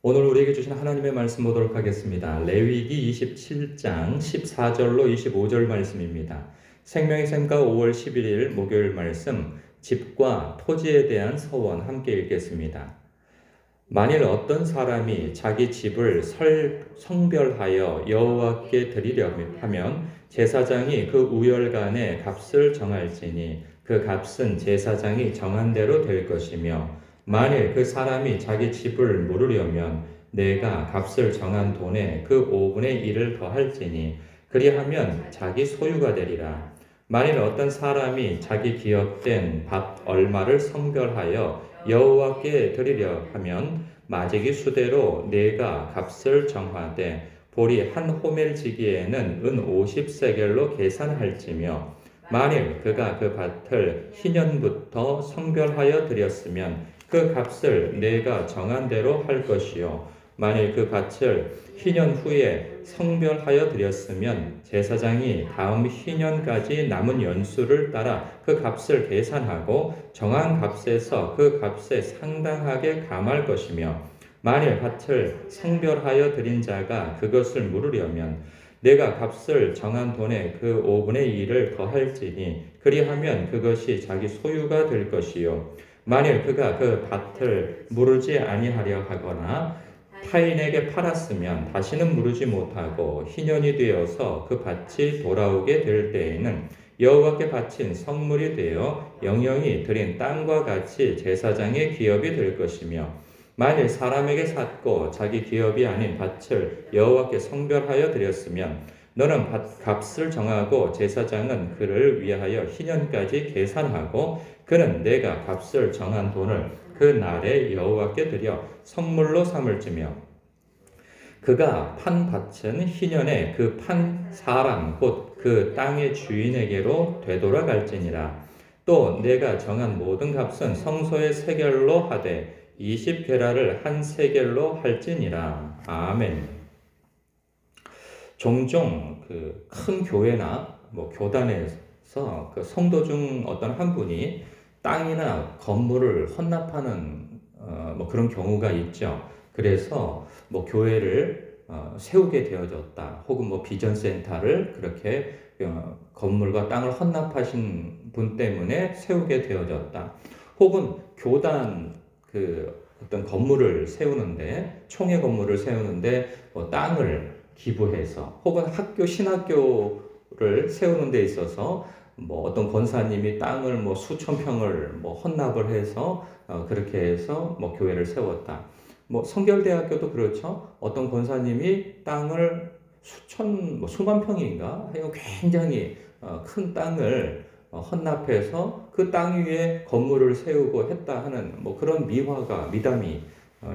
오늘 우리에게 주신 하나님의 말씀 보도록 하겠습니다. 레위기 27장 14절로 25절 말씀입니다. 생명의 샘과 5월 11일 목요일 말씀, 집과 토지에 대한 서원 함께 읽겠습니다. 만일 어떤 사람이 자기 집을 성별하여 여호와께 드리려 하면 제사장이 그 우열간의 값을 정할지니 그 값은 제사장이 정한 대로 될 것이며 만일 그 사람이 자기 집을 물으려면 내가 값을 정한 돈에 그 5분의 1을 더할지니 그리하면 자기 소유가 되리라. 만일 어떤 사람이 자기 기업된 밭 얼마를 성별하여 여호와께 드리려 하면 마지기 수대로 내가 값을 정하되 보리 한 호멜지기에는 은 50세겔로 계산할지며 만일 그가 그 밭을 희년부터 성별하여 드렸으면 그 값을 내가 정한 대로 할 것이요 만일 그 밭을 희년 후에 성별하여 드렸으면 제사장이 다음 희년까지 남은 연수를 따라 그 값을 계산하고 정한 값에서 그 값에 상당하게 감할 것이며 만일 밭을 성별하여 드린 자가 그것을 물으려면 내가 값을 정한 돈에 그 5분의 1을 더할지니 그리하면 그것이 자기 소유가 될 것이요 만일 그가 그 밭을 무르지 아니하려 하거나 타인에게 팔았으면 다시는 무르지 못하고 희년이 되어서 그 밭이 돌아오게 될 때에는 여호와께 바친 선물이 되어 영영이 드린 땅과 같이 제사장의 기업이 될 것이며 만일 사람에게 샀고 자기 기업이 아닌 밭을 여호와께 성별하여 드렸으면 너는 값을 정하고 제사장은 그를 위하여 희년까지 계산하고 그는 내가 값을 정한 돈을 그 날에 여호와께 드려 선물로 삼을지며 그가 판 밭은 희년에 그 판 사람 곧 그 땅의 주인에게로 되돌아갈지니라. 또 내가 정한 모든 값은 성소의 세겔로 하되 20게라를 한 세겔로 할지니라. 아멘. 종종 그 큰 교회나 교단에서 그 성도 중 어떤 한 분이 땅이나 건물을 헌납하는 그런 경우가 있죠. 그래서 교회를 세우게 되어졌다. 혹은 비전센터를 그렇게 건물과 땅을 헌납하신 분 때문에 세우게 되어졌다. 혹은 교단 어떤 건물을 세우는데 총회 건물을 세우는데 땅을 기부해서 혹은 학교 신학교를 세우는 데 있어서 어떤 권사님이 땅을 수천 평을 헌납을 해서 그렇게 해서 교회를 세웠다. 성결대학교도 그렇죠. 어떤 권사님이 땅을 수만 평인가 굉장히 큰 땅을 헌납해서 그 땅 위에 건물을 세우고 했다 하는 그런 미담이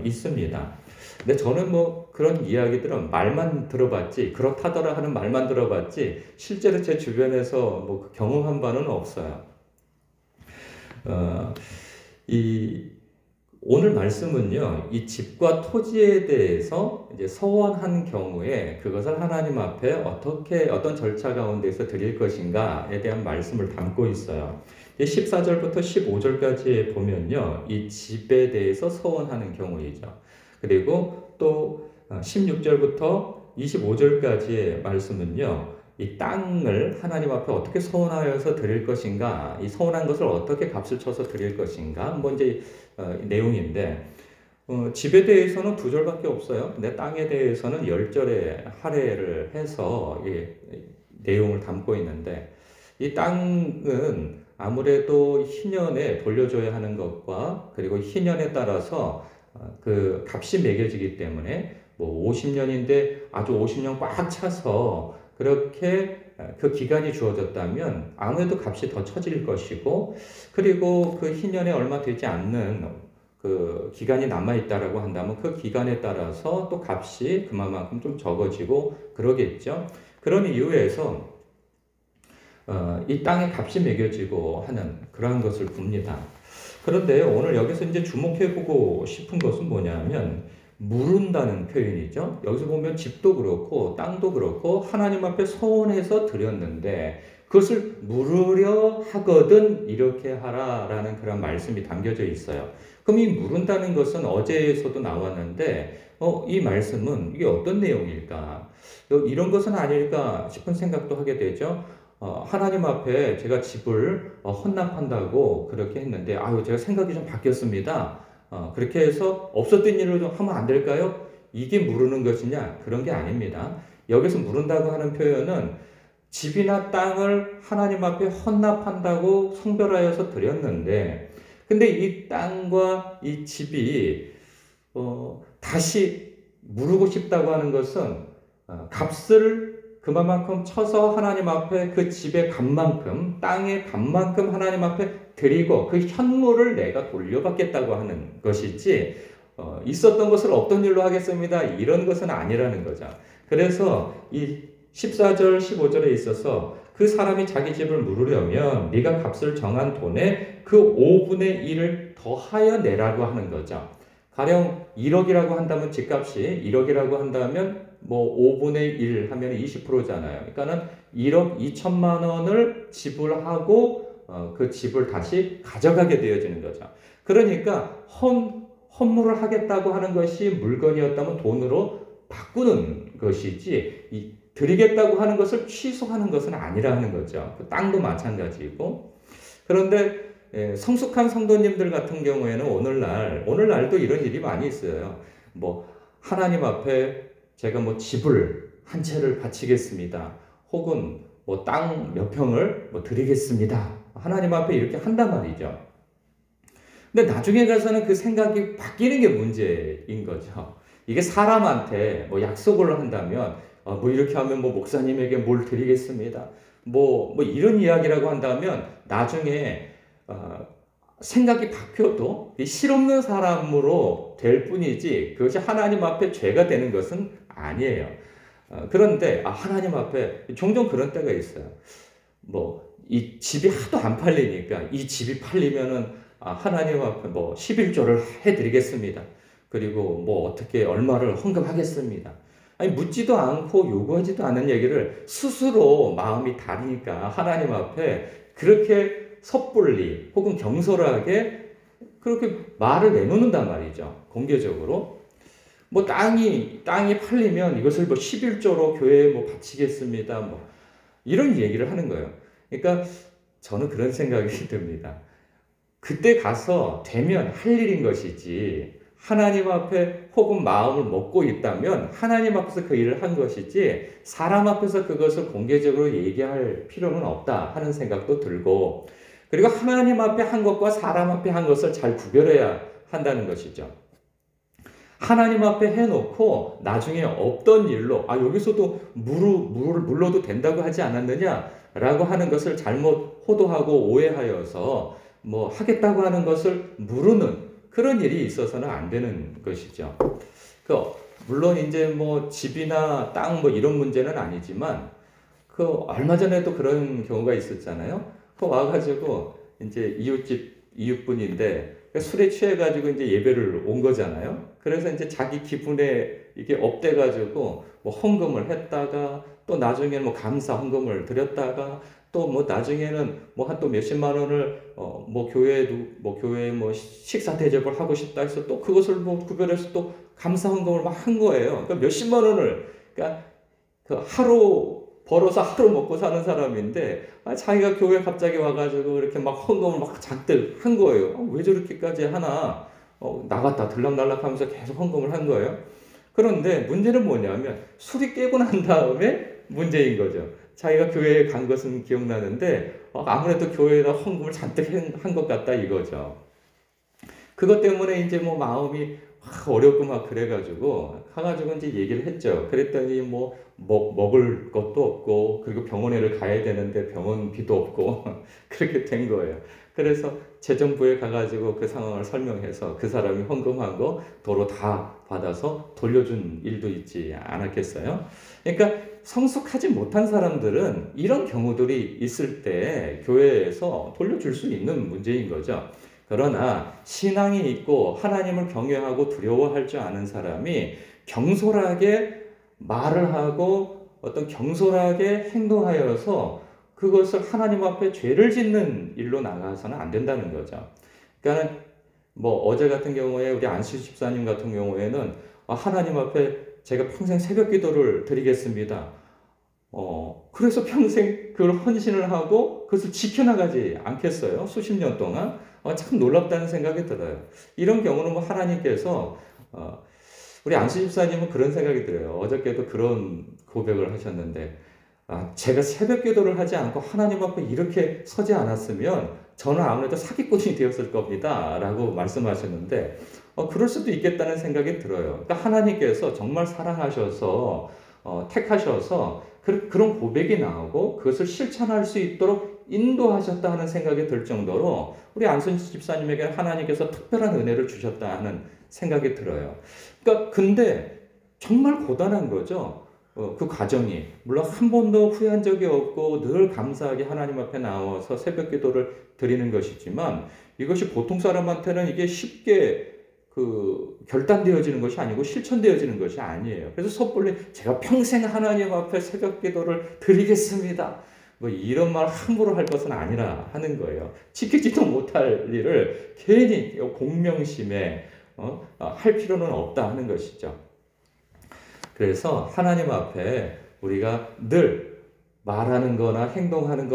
있습니다. 근데 저는 그런 이야기들은 말만 들어봤지, 그렇다더라 하는 말만 들어봤지, 실제로 제 주변에서 경험한 바는 없어요. 오늘 말씀은요, 이 집과 토지에 대해서 이제 서원한 경우에 그것을 하나님 앞에 어떤 절차 가운데서 드릴 것인가에 대한 말씀을 담고 있어요. 14절부터 15절까지 보면요, 이 집에 대해서 서원하는 경우이죠. 그리고 또 16절부터 25절까지의 말씀은요, 이 땅을 하나님 앞에 어떻게 서원하여서 드릴 것인가, 이 서원한 것을 어떻게 값을 쳐서 드릴 것인가, 이제 내용인데, 집에 대해서는 2절밖에 없어요. 근데 땅에 대해서는 10절에 할애를 해서 내용을 담고 있는데, 이 땅은 아무래도 희년에 돌려줘야 하는 것과 그리고 희년에 따라서 그 값이 매겨지기 때문에 50년인데 아주 50년 꽉 차서 그렇게 그 기간이 주어졌다면 아무래도 값이 더 처질 것이고, 그리고 그 희년에 얼마 되지 않는 그 기간이 남아있다라고 한다면 그 기간에 따라서 또 값이 그만큼 좀 적어지고 그러겠죠. 그런 이유에서 이 땅에 값이 매겨지고 하는 그러한 것을 봅니다. 그런데 오늘 여기서 이제 주목해보고 싶은 것은 뭐냐면 물은다는 표현이죠. 여기서 보면 집도 그렇고 땅도 그렇고 하나님 앞에 서원해서 드렸는데 그것을 물으려 하거든 이렇게 하라라는 그런 말씀이 담겨져 있어요. 그럼 이 물은다는 것은 어제에서도 나왔는데, 이 말씀은 이게 어떤 내용일까? 이런 것은 아닐까 싶은 생각도 하게 되죠. 하나님 앞에 제가 집을 헌납한다고 그렇게 했는데, 아유, 제가 생각이 좀 바뀌었습니다. 그렇게 해서 없었던 일을 좀 하면 안 될까요? 이게 물으는 것이냐? 그런 게 아닙니다. 여기서 물은다고 하는 표현은 집이나 땅을 하나님 앞에 헌납한다고 성별하여서 드렸는데, 근데 이 땅과 이 집이 다시 물고 싶다고 하는 것은 값을 그만큼 쳐서 하나님 앞에 그 집의 값만큼, 땅의 값만큼 하나님 앞에 드리고 그 현물을 내가 돌려받겠다고 하는 것이지, 있었던 것을 없던 일로 하겠습니다, 이런 것은 아니라는 거죠. 그래서 이 14절, 15절에 있어서 그 사람이 자기 집을 물으려면 네가 값을 정한 돈에 그 5분의 1을 더하여 내라고 하는 거죠. 가령 1억이라고 한다면 집값이 1억이라고 한다면 뭐 5분의 1 하면 20%잖아요. 그러니까는 1억 2천만 원을 지불하고 그 집을 다시 가져가게 되어지는 거죠. 그러니까 헌물을 하겠다고 하는 것이 물건이었다면 돈으로 바꾸는 것이지, 드리겠다고 하는 것을 취소하는 것은 아니라 하는 거죠. 그 땅도 마찬가지고. 그런데 성숙한 성도님들 같은 경우에는 오늘날도 이런 일이 많이 있어요. 뭐 하나님 앞에 제가 뭐 집을 한 채를 바치겠습니다. 혹은 뭐 땅 몇 평을 뭐 드리겠습니다. 하나님 앞에 이렇게 한단 말이죠. 근데 나중에 가서는 그 생각이 바뀌는 게 문제인 거죠. 이게 사람한테 뭐 약속을 한다면, 뭐 이렇게 하면 뭐 목사님에게 뭘 드리겠습니다. 뭐 이런 이야기라고 한다면 나중에 생각이 바뀌어도 실없는 사람으로 될 뿐이지 그것이 하나님 앞에 죄가 되는 것은 아니에요. 그런데 하나님 앞에 종종 그런 때가 있어요. 뭐 이 집이 하도 안 팔리니까 이 집이 팔리면은 하나님 앞에 뭐 11조를 해드리겠습니다. 그리고 뭐 어떻게 얼마를 헌금하겠습니다. 아니, 묻지도 않고 요구하지도 않은 얘기를 스스로 마음이 다르니까 하나님 앞에 그렇게 섣불리 혹은 경솔하게 그렇게 말을 내놓는단 말이죠. 공개적으로. 뭐 땅이 팔리면 이것을 뭐 11조로 교회에 뭐 바치겠습니다. 뭐 이런 얘기를 하는 거예요. 그러니까 저는 그런 생각이 듭니다. 그때 가서 되면 할 일인 것이지, 하나님 앞에 혹은 마음을 먹고 있다면 하나님 앞에서 그 일을 한 것이지 사람 앞에서 그것을 공개적으로 얘기할 필요는 없다 하는 생각도 들고, 그리고 하나님 앞에 한 것과 사람 앞에 한 것을 잘 구별해야 한다는 것이죠. 하나님 앞에 해놓고 나중에 없던 일로 여기서도 물러도 된다고 하지 않았느냐 라고 하는 것을 잘못 호도하고 오해하여서 뭐 하겠다고 하는 것을 물으는 그런 일이 있어서는 안 되는 것이죠. 물론 이제 뭐 집이나 땅 뭐 이런 문제는 아니지만 얼마 전에도 그런 경우가 있었잖아요. 와가지고 이제 이웃분인데 술에 취해가지고 이제 예배를 온 거잖아요. 그래서 이제 자기 기분에 이게 업돼가지고 뭐 헌금을 했다가 또 나중에는 뭐 감사 헌금을 드렸다가 또 뭐 나중에는 뭐 한 또 몇십만 원을 뭐 교회에 뭐 식사 대접을 하고 싶다 해서 또 그것을 뭐 구별해서 또 감사 헌금을 막 한 거예요. 그러니까 몇십만 원을, 그러니까 그 하루 벌어서 하루 먹고 사는 사람인데 자기가 교회 갑자기 와가지고 이렇게 막 헌금을 막 잔뜩 한 거예요. 왜 저렇게까지 하나? 나갔다 들락날락 하면서 계속 헌금을 한 거예요. 그런데 문제는 뭐냐면 술이 깨고 난 다음에 문제인 거죠. 자기가 교회에 간 것은 기억나는데 아무래도 교회에다 헌금을 잔뜩 한 것 같다 이거죠. 그것 때문에 이제 뭐 마음이 어렵고 막 그래가지고 가가지고 이제 얘기를 했죠. 그랬더니 뭐 먹을 것도 없고 그리고 병원에를 가야 되는데 병원비도 없고 그렇게 된 거예요. 그래서 재정부에 가가지고 그 상황을 설명해서 그 사람이 헌금한 거 도로 다 받아서 돌려준 일도 있지 않았겠어요? 그러니까 성숙하지 못한 사람들은 이런 경우들이 있을 때 교회에서 돌려줄 수 있는 문제인 거죠. 그러나 신앙이 있고 하나님을 경외하고 두려워할 줄 아는 사람이 경솔하게 말을 하고 어떤 경솔하게 행동하여서 그것을 하나님 앞에 죄를 짓는 일로 나가서는 안 된다는 거죠. 그러니까 뭐 어제 같은 경우에 우리 안수 집사님 같은 경우에는 하나님 앞에 제가 평생 새벽 기도를 드리겠습니다. 그래서 평생 그걸 헌신을 하고 그것을 지켜나가지 않겠어요? 수십 년 동안. 참 놀랍다는 생각이 들어요. 이런 경우는 뭐 하나님께서, 우리 안수 집사님은 그런 생각이 들어요. 어저께도 그런 고백을 하셨는데, 제가 새벽 기도를 하지 않고 하나님 앞에 이렇게 서지 않았으면 저는 아무래도 사기꾼이 되었을 겁니다. 라고 말씀하셨는데, 그럴 수도 있겠다는 생각이 들어요. 그러니까 하나님께서 정말 사랑하셔서, 택하셔서 그런 고백이 나오고 그것을 실천할 수 있도록 인도하셨다 하는 생각이 들 정도로 우리 안순 집사님에게 하나님께서 특별한 은혜를 주셨다 하는 생각이 들어요. 그러니까 근데 정말 고단한 거죠. 그 과정이. 물론 한 번도 후회한 적이 없고 늘 감사하게 하나님 앞에 나와서 새벽 기도를 드리는 것이지만 이것이 보통 사람한테는 이게 쉽게 결단되어지는 것이 아니고 실천되어지는 것이 아니에요. 그래서 섣불리 제가 평생 하나님 앞에 새벽 기도를 드리겠습니다. 뭐 이런 말 함부로 할 것은 아니라 하는 거예요. 지키지도 못할 일을 괜히 공명심에 할 필요는 없다 하는 것이죠. 그래서 하나님 앞에 우리가 늘 말하는 거나 행동하는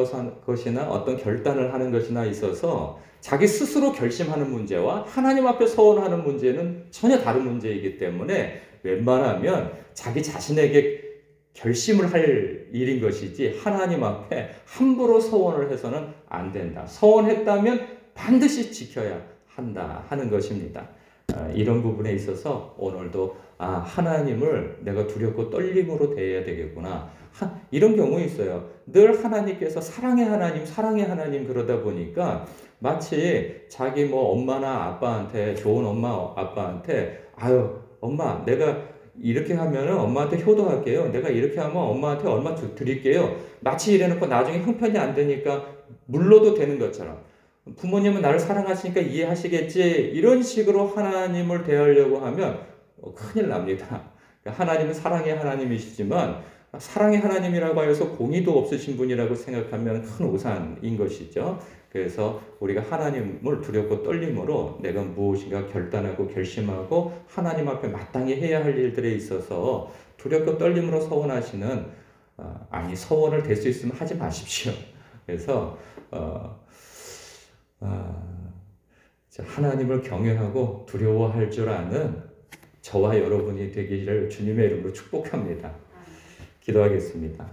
것이나 어떤 결단을 하는 것이나 있어서 자기 스스로 결심하는 문제와 하나님 앞에 서원하는 문제는 전혀 다른 문제이기 때문에 웬만하면 자기 자신에게 결심을 할 일인 것이지 하나님 앞에 함부로 서원을 해서는 안 된다. 서원했다면 반드시 지켜야 한다 하는 것입니다. 이런 부분에 있어서 오늘도 하나님을 내가 두렵고 떨림으로 대해야 되겠구나. 이런 경우 있어요. 늘 하나님께서 사랑의 하나님 그러다 보니까 마치 자기 뭐 엄마나 아빠한테 좋은 엄마 아빠한테 엄마 내가 이렇게 하면은 엄마한테 효도할게요. 내가 이렇게 하면 엄마한테 얼마 드릴게요. 마치 이래놓고 나중에 형편이 안 되니까 물러도 되는 것처럼 부모님은 나를 사랑하시니까 이해하시겠지 이런 식으로 하나님을 대하려고 하면 큰일 납니다. 하나님은 사랑의 하나님이시지만 사랑의 하나님이라고 해서 공의도 없으신 분이라고 생각하면 큰 오산인 것이죠. 그래서 우리가 하나님을 두렵고 떨림으로 내가 무엇인가 결단하고 결심하고 하나님 앞에 마땅히 해야 할 일들에 있어서 두렵고 떨림으로 서원하시는 서원을 될 수 있으면 하지 마십시오. 그래서 하나님을 경외하고 두려워할 줄 아는 저와 여러분이 되기를 주님의 이름으로 축복합니다. 기도하겠습니다.